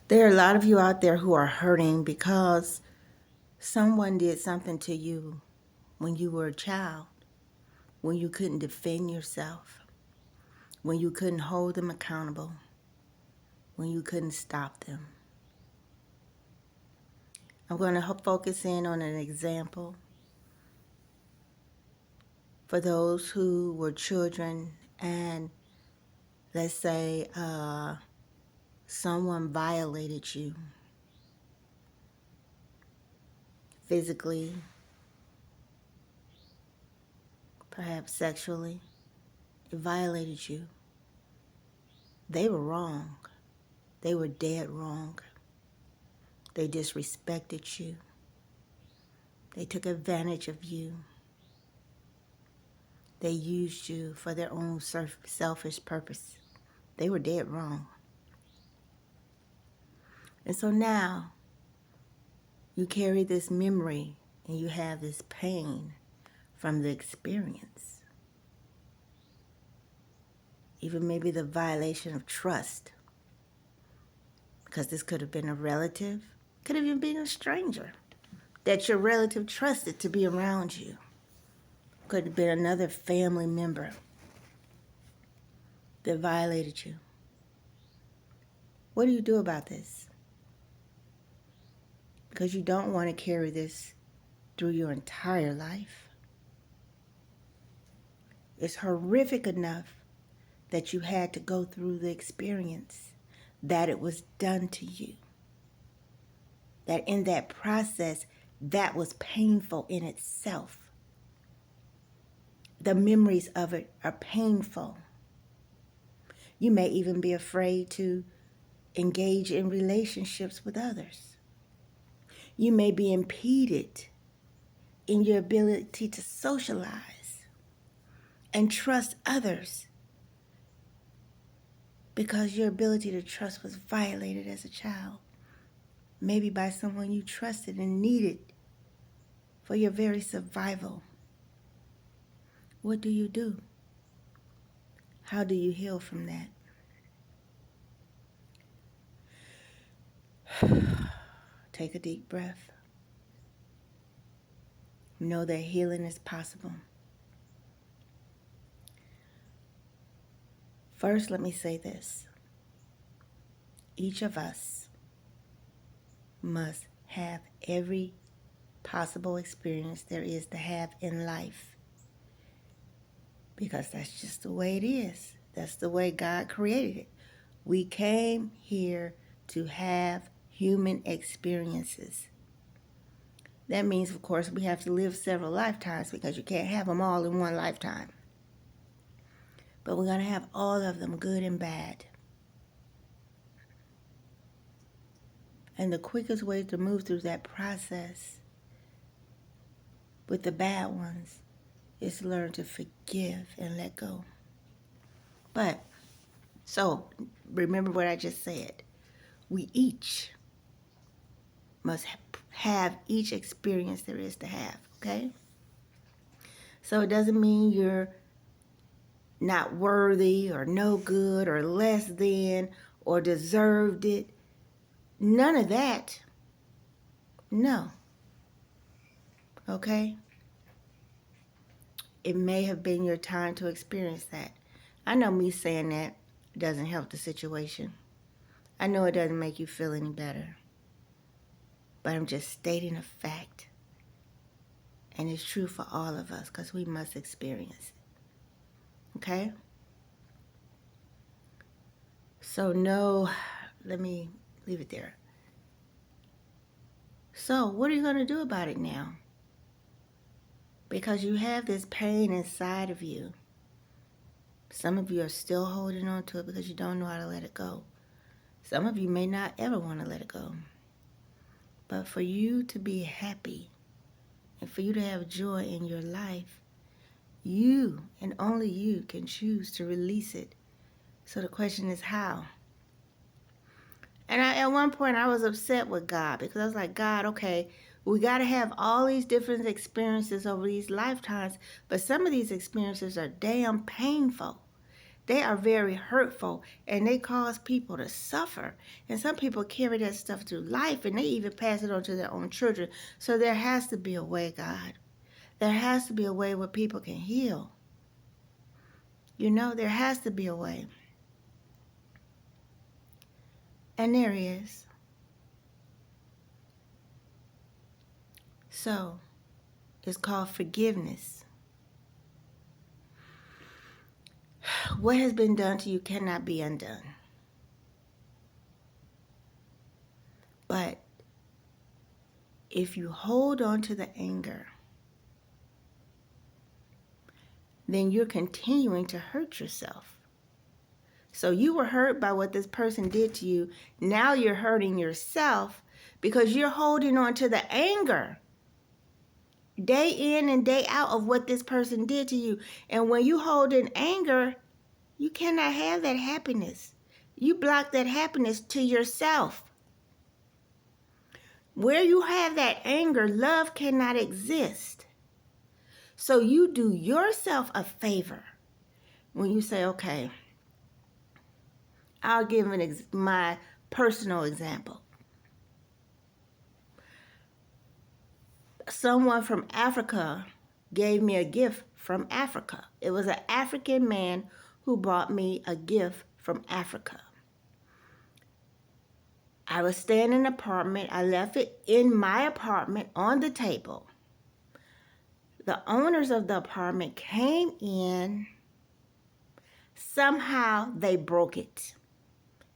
There are a lot of you out there who are hurting because someone did something to you when you were a child, when you couldn't defend yourself, when you couldn't hold them accountable, when you couldn't stop them. I'm going to focus in on an example for those who were children and let's say someone violated you physically, perhaps sexually. It violated you. They were wrong. They were dead wrong. They disrespected you. They took advantage of you. They used you for their own selfish purpose. They were dead wrong. And so now you carry this memory and you have this pain from the experience. Even maybe the violation of trust. Because this could have been a relative, could have even been a stranger that your relative trusted to be around you. Could have been another family member that violated you. What do you do about this? Because you don't want to carry this through your entire life. It's horrific enough that you had to go through the experience, that it was done to you. That in that process, that was painful in itself. The memories of it are painful. You may even be afraid to engage in relationships with others. You may be impeded in your ability to socialize and trust others because your ability to trust was violated as a child, maybe by someone you trusted and needed for your very survival. What do you do? How do you heal from that? Take a deep breath. Know that healing is possible. First, let me say this. Each of us must have every possible experience there is to have in life. Because that's just the way it is. That's the way God created it. We came here to have human experiences. That means, of course, we have to live several lifetimes because you can't have them all in one lifetime. But we're going to have all of them, good and bad. And the quickest way to move through that process with the bad ones is to learn to forgive and let go. But, so, remember what I just said. We each must have each experience there is to have, okay? So it doesn't mean you're not worthy or no good or less than or deserved it. None of that. No. Okay? It may have been your time to experience that. I know me saying that doesn't help the situation. I know it doesn't make you feel any better. But I'm just stating a fact. And it's true for all of us because we must experience it. Okay? So no, let me leave it there. So what are you going to do about it now? Because you have this pain inside of you. Some of you are still holding on to it because you don't know how to let it go. Some of you may not ever want to let it go. But for you to be happy and for you to have joy in your life, you and only you can choose to release it. So the question is how? And at one point I was upset with God because I was like, God, okay, we got to have all these different experiences over these lifetimes, but some of these experiences are damn painful. They are very hurtful, and they cause people to suffer. And some people carry that stuff through life, and they even pass it on to their own children. So there has to be a way, God. There has to be a way where people can heal. You know, there has to be a way. And there is. So, it's called forgiveness. What has been done to you cannot be undone. But if you hold on to the anger, then you're continuing to hurt yourself. So you were hurt by what this person did to you. Now you're hurting yourself because you're holding on to the anger day in and day out of what this person did to you. And when you hold in anger, you cannot have that happiness. You block that happiness to yourself. Where you have that anger, love cannot exist. So you do yourself a favor when you say, okay, I'll give my personal example. Someone from Africa gave me a gift from Africa. It was an African man who brought me a gift from Africa. I was staying in an apartment. I left it in my apartment on the table. The owners of the apartment came in. Somehow they broke it.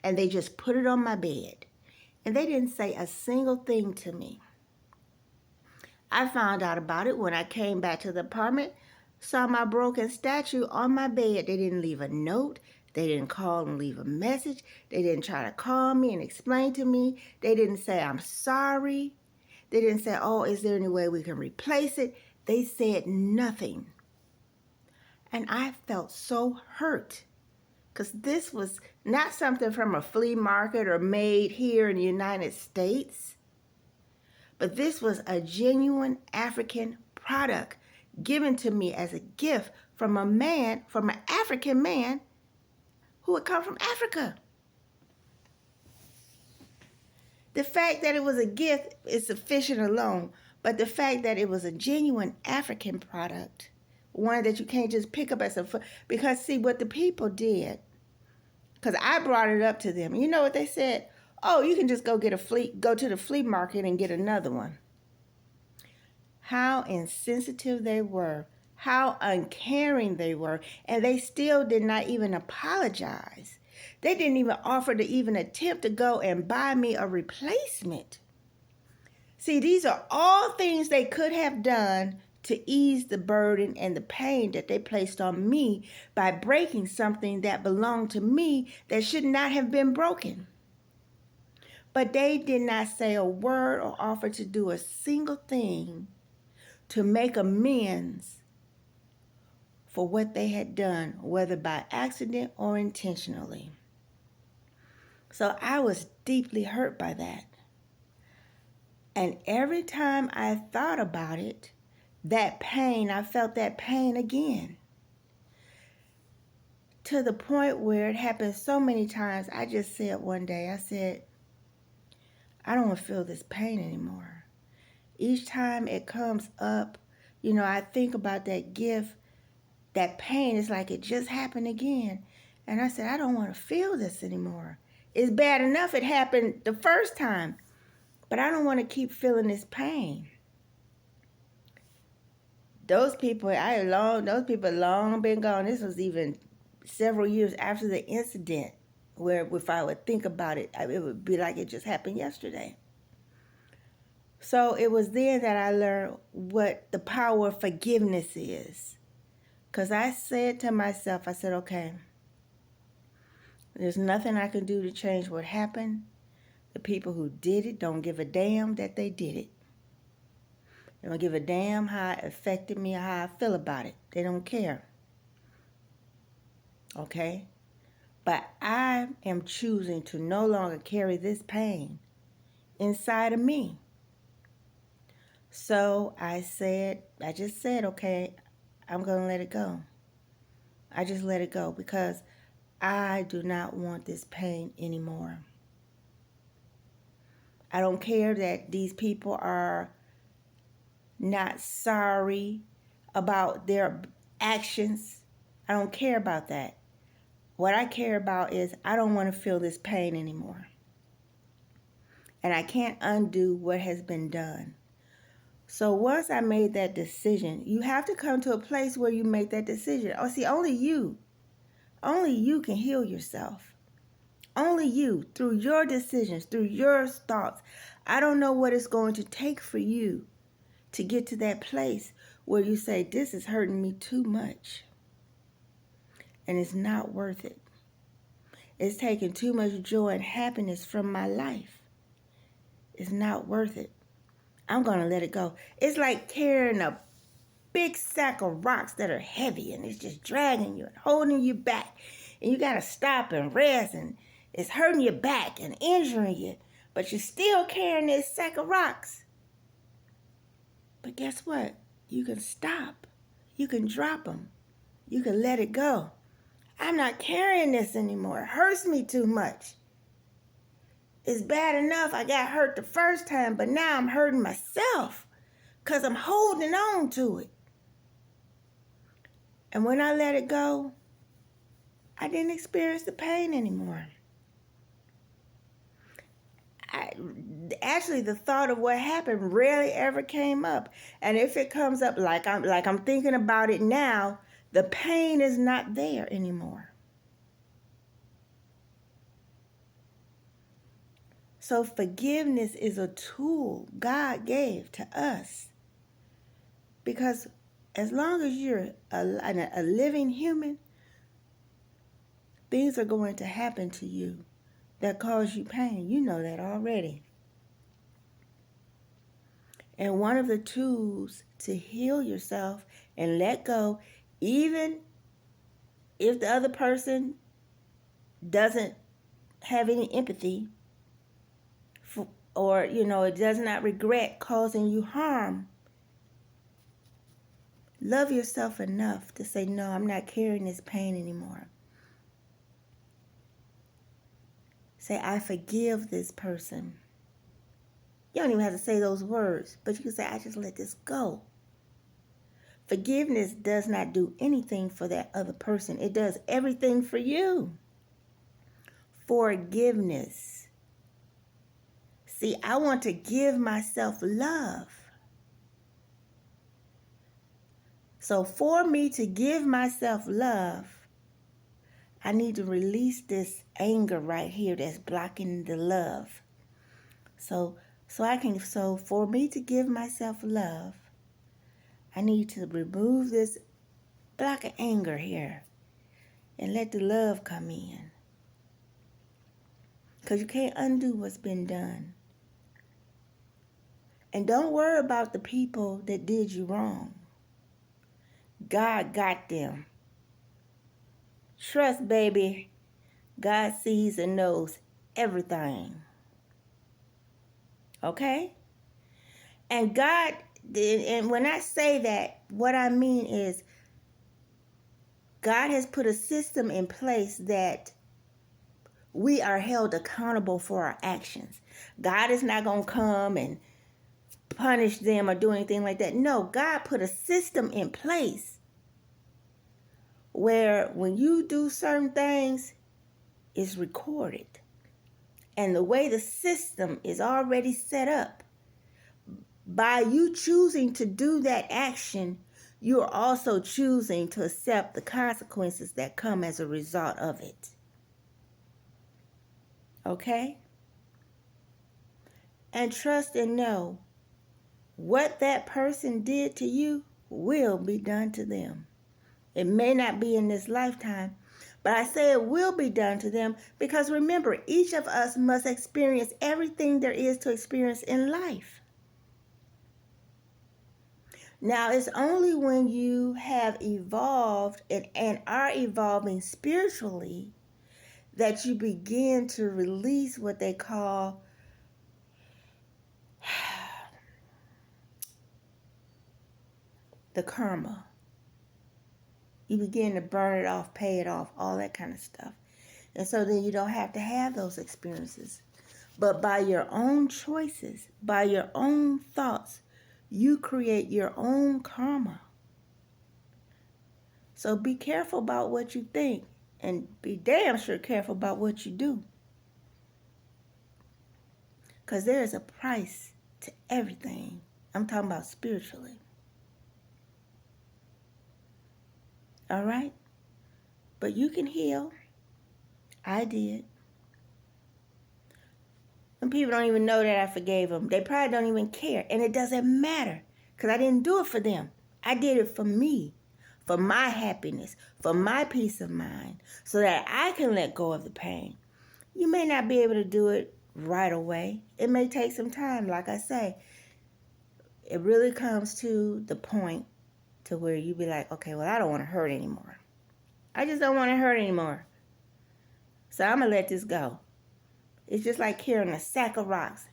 And they just put it on my bed. And they didn't say a single thing to me. I found out about it when I came back to the apartment, saw my broken statue on my bed. They didn't leave a note. They didn't call and leave a message. They didn't try to call me and explain to me. They didn't say, I'm sorry. They didn't say, oh, is there any way we can replace it? They said nothing. And I felt so hurt because this was not something from a flea market or made here in the United States. But this was a genuine African product given to me as a gift from an African man who had come from Africa. The fact that it was a gift is sufficient alone, but the fact that it was a genuine African product, one that you can't just pick up as because see what the people did, because I brought it up to them. You know what they said? Oh, you can just go to the flea market and get another one. How insensitive they were, how uncaring they were, and they still did not even apologize. They didn't even offer to even attempt to go and buy me a replacement. See, these are all things they could have done to ease the burden and the pain that they placed on me by breaking something that belonged to me that should not have been broken. But they did not say a word or offer to do a single thing to make amends for what they had done, whether by accident or intentionally. So I was deeply hurt by that. And every time I thought about it, that pain, I felt that pain again. To the point where it happened so many times, I just said one day, I said, I don't want to feel this pain anymore. Each time it comes up, I think about that gift, that pain is like it just happened again. And I said, I don't want to feel this anymore. It's bad enough it happened the first time, but I don't want to keep feeling this pain. Those people long been gone. This was even several years after the incident, where if I would think about it, it would be like it just happened yesterday. So it was then that I learned what the power of forgiveness is. Because I said to myself, I said, okay, there's nothing I can do to change what happened. The people who did it don't give a damn that they did it. They don't give a damn how it affected me or how I feel about it. They don't care. Okay? But I am choosing to no longer carry this pain inside of me. So I just said, okay, I'm going to let it go. I just let it go because I do not want this pain anymore. I don't care that these people are not sorry about their actions. I don't care about that. What I care about is I don't want to feel this pain anymore. And I can't undo what has been done. So once I made that decision, you have to come to a place where you make that decision. Oh, see, only you can heal yourself. Only you, through your decisions, through your thoughts. I don't know what it's going to take for you to get to that place where you say, this is hurting me too much. And it's not worth it. It's taking too much joy and happiness from my life. It's not worth it. I'm going to let it go. It's like carrying a big sack of rocks that are heavy and it's just dragging you and holding you back. And you got to stop and rest and it's hurting your back and injuring you. But you're still carrying this sack of rocks. But guess what? You can stop. You can drop them. You can let it go. I'm not carrying this anymore. It hurts me too much. It's bad enough I got hurt the first time, but now I'm hurting myself because I'm holding on to it. And when I let it go, I didn't experience the pain anymore. Actually, the thought of what happened rarely ever came up. And if it comes up like I'm thinking about it now, the pain is not there anymore. So forgiveness is a tool God gave to us. Because as long as you're a living human, things are going to happen to you that cause you pain. You know that already. And one of the tools to heal yourself and let go, even if the other person doesn't have any empathy or, it does not regret causing you harm, love yourself enough to say, no, I'm not carrying this pain anymore. Say, I forgive this person. You don't even have to say those words, but you can say, I just let this go. Forgiveness does not do anything for that other person. It does everything for you. Forgiveness. See, I want to give myself love. So for me to give myself love, I need to release this anger right here that's blocking the love. So for me to give myself love, I need to remove this block of anger here and let the love come in. Because you can't undo what's been done. And don't worry about the people that did you wrong. God got them. Trust, baby. God sees and knows everything. Okay? And God, and when I say that, what I mean is God has put a system in place that we are held accountable for our actions. God is not going to come and punish them or do anything like that. No, God put a system in place where when you do certain things, it's recorded. And the way the system is already set up, by you choosing to do that action, you are also choosing to accept the consequences that come as a result of it. Okay? And trust and know what that person did to you will be done to them. It may not be in this lifetime, but I say it will be done to them because remember, each of us must experience everything there is to experience in life. Now, it's only when you have evolved and are evolving spiritually that you begin to release what they call the karma. You begin to burn it off, pay it off, all that kind of stuff. And so then you don't have to have those experiences. But by your own choices, by your own thoughts, you create your own karma. So be careful about what you think, and be damn sure careful about what you do. Because there is a price to everything. I'm talking about spiritually. All right? But you can heal. I did. And people don't even know that I forgave them. They probably don't even care. And it doesn't matter. Because I didn't do it for them. I did it for me. For my happiness. For my peace of mind. So that I can let go of the pain. You may not be able to do it right away. It may take some time. Like I say, it really comes to the point to where you be like, okay, well, I don't want to hurt anymore. I just don't want to hurt anymore. So I'm going to let this go. It's just like carrying a sack of rocks.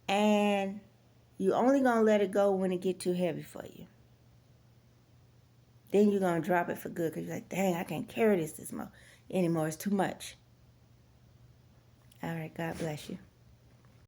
And you only going to let it go when it get too heavy for you. Then you're going to drop it for good because you're like, dang, I can't carry this anymore. It's too much. All right, God bless you.